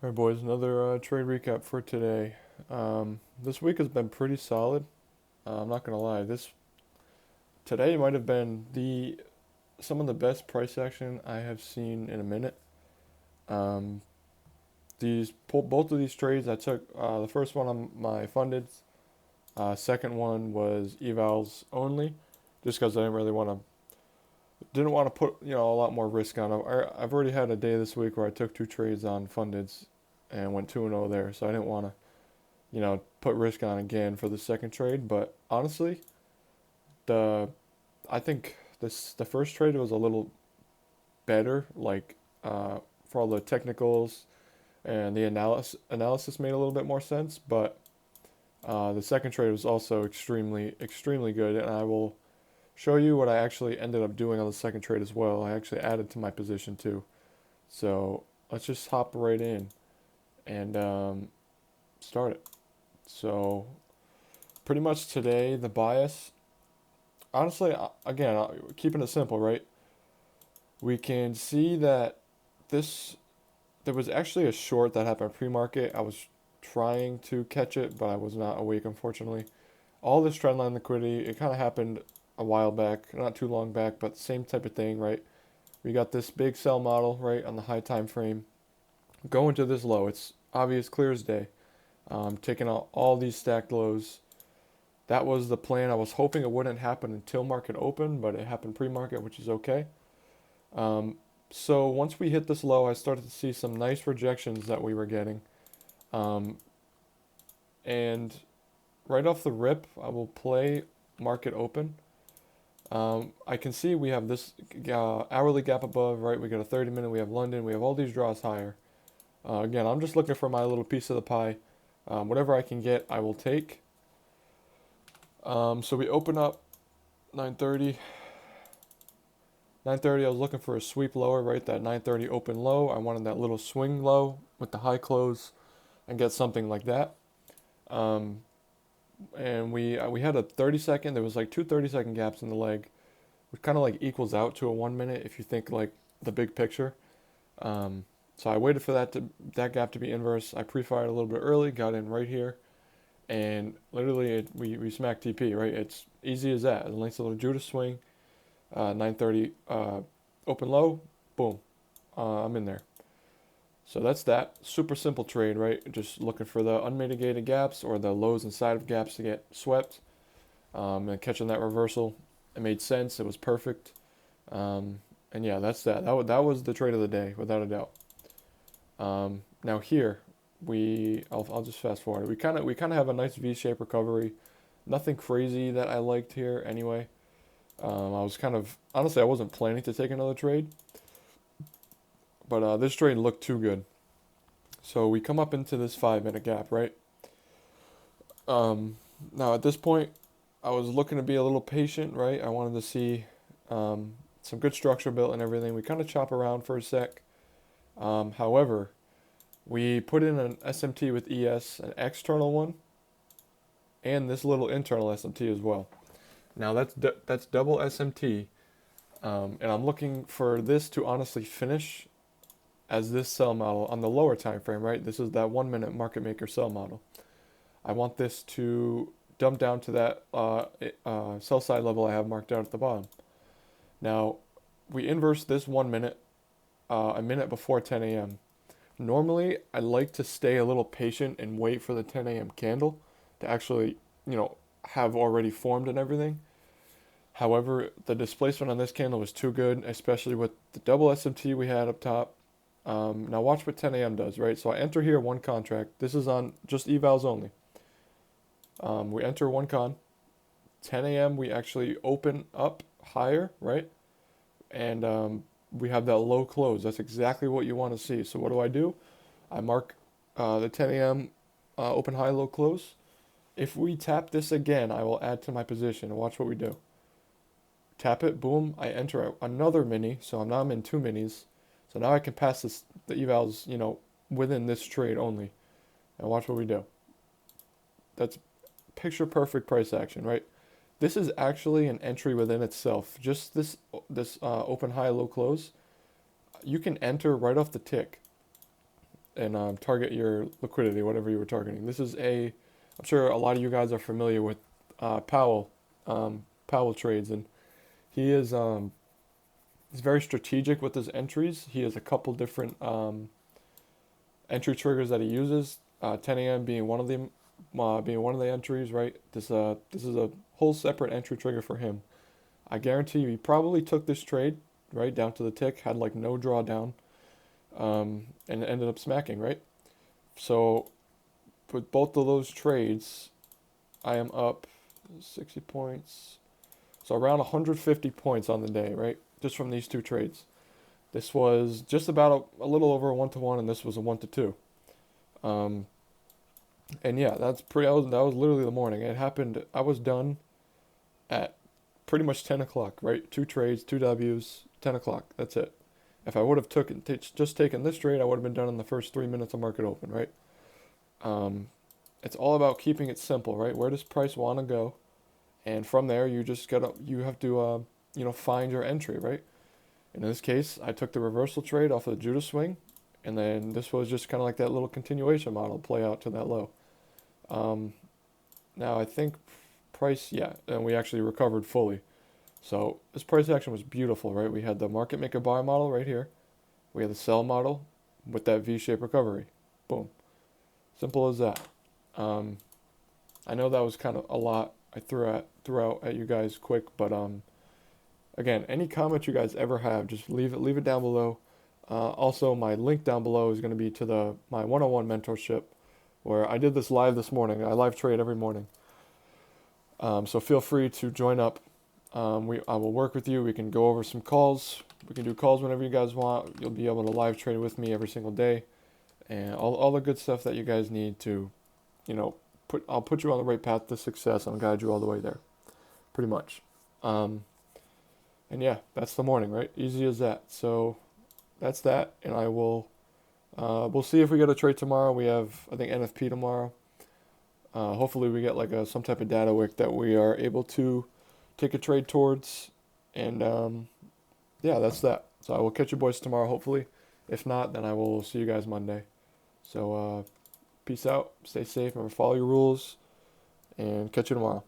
All right, boys, another trade recap for today. This week has been pretty solid. I'm not gonna lie. This today might have been the some of the best price action I have seen in a minute. Um, both of these trades I took. The first one on my funded. Second one was evals only, just because I didn't want to put a lot more risk on them. I've already had a day this week where I took two trades on fundeds and went 2-0 there, so I didn't want to put risk on again for the second trade. But honestly, the I think the first trade was a little better, like for all the technicals and the analysis made a little bit more sense. But the second trade was also extremely good, and I will show you what I actually ended up doing on the second trade as well. I actually added to my position too. So let's just hop right in and start it. So pretty much today, the bias, honestly, again, keeping it simple, right? We can see that this, there was actually a short that happened pre-market. I was trying to catch it, but I was not awake, unfortunately. All this trendline liquidity, it kind of happened a while back, not too long back, but same type of thing, right? We got this big sell model, right, on the high time frame, going to this low. It's obvious, clear as day. Taking out all these stacked lows. That was the plan. I was hoping it wouldn't happen until market open, but it happened pre-market, which is okay. Um, so once we hit this low, I started to see some nice rejections that we were getting. Um, and right off the rip, I will play market open. I can see we have this hourly gap above, right? We got a 30-minute, we have London, we have all these draws higher. Again, I'm just looking for my little piece of the pie. Whatever I can get, I will take. So we open up 9:30. 9:30, I was looking for a sweep lower, right? That 9:30 open low. I wanted that little swing low with the high close and get something like that. Um, and we had a 30 second. There was like two 30-second gaps in the leg, which kind of like equals out to a 1 minute if you think like the big picture. So I waited for that gap to be inverse. I pre-fired a little bit early, got in right here, and literally we smacked TP, right? It's easy as that. A nice little Judas swing, 9:30 open low, boom, I'm in there. So that's that. Super simple trade, right? Just looking for the unmitigated gaps or the lows inside of gaps to get swept, and catching that reversal. It made sense. It was perfect. And yeah, that's that. That was the trade of the day, without a doubt. Now here, I'll just fast forward. We kind of have a nice V-shaped recovery. Nothing crazy that I liked here anyway. I was kind of honestly I wasn't planning to take another trade, but this trade looked too good. So we come up into this 5 minute gap, right? Now at this point, I was looking to be a little patient, right? I wanted to see some good structure built and everything. We kind of chop around for a sec. However, we put in an SMT with ES, an external one, and this little internal SMT as well. Now that's double SMT, and I'm looking for this to honestly finish as this sell model on the lower time frame, right? This is that 1 minute market maker sell model. I want this to dump down to that sell side level I have marked out at the bottom. Now, we inverse this 1 minute a minute before 10 a.m. Normally, I like to stay a little patient and wait for the 10 a.m. candle to actually, have already formed and everything. However, the displacement on this candle was too good, especially with the double SMT we had up top. Now watch what 10 a.m. does, right? So I enter here one contract. This is on just evals only. We enter one con. 10 a.m. we actually open up higher, right? And we have that low close. That's exactly what you want to see. So what do? I mark the 10 a.m. Open high, low close. If we tap this again, I will add to my position. And watch what we do. Tap it, boom. I enter another mini. So now I'm in two minis. So now I can pass the evals, within this trade only. And watch what we do. That's picture perfect price action, right? This is actually an entry within itself. Just this open high low close, you can enter right off the tick. and target your liquidity, whatever you were targeting. I'm sure a lot of you guys are familiar with Powell, Powell trades, and he is he's very strategic with his entries. He has a couple different entry triggers that he uses. 10 a.m. being one of them, being one of the entries, right? This is a whole separate entry trigger for him. I guarantee you, he probably took this trade right down to the tick, had like no drawdown, and ended up smacking, right? So with both of those trades, I am up 60 points. So around 150 points on the day, right? Just from these two trades. This was just about a little over a 1-to-1, and this was a 1-to-2. Um, and yeah, that was literally the morning. It happened. I was done at pretty much 10 o'clock, right? Two trades, two W's, 10 o'clock. That's it. If I would have just taken this trade, I would have been done in the first 3 minutes of market open, right? Um, it's all about keeping it simple, right? Where does price want to go? And from there, you have to, find your entry, right? In this case, I took the reversal trade off of the Judas swing, and then this was just kind of like that little continuation model play out to that low. Um, Now I think price, yeah, and we actually recovered fully. So this price action was beautiful, right? We had the market maker buy model right here. We had the sell model with that V-shaped recovery. Boom. Simple as that. Um, I know that was kind of a lot I threw out at you guys quick, but again, any comment you guys ever have, just leave it down below. Also, my link down below is going to be to my one-on-one mentorship, where I did this live this morning. I live trade every morning. So feel free to join up. I will work with you. We can go over some calls. We can do calls whenever you guys want. You'll be able to live trade with me every single day, and all the good stuff that you guys need to, I'll put you on the right path to success and guide you all the way there, pretty much. And yeah, that's the morning, right? Easy as that. So that's that, and we'll see if we get a trade tomorrow. We have, I think, NFP tomorrow. Hopefully we get like some type of data wick that we are able to take a trade towards. And yeah, that's that. So I will catch you boys tomorrow, hopefully. If not, then I will see you guys Monday. So peace out. Stay safe. Remember, follow your rules. And catch you tomorrow.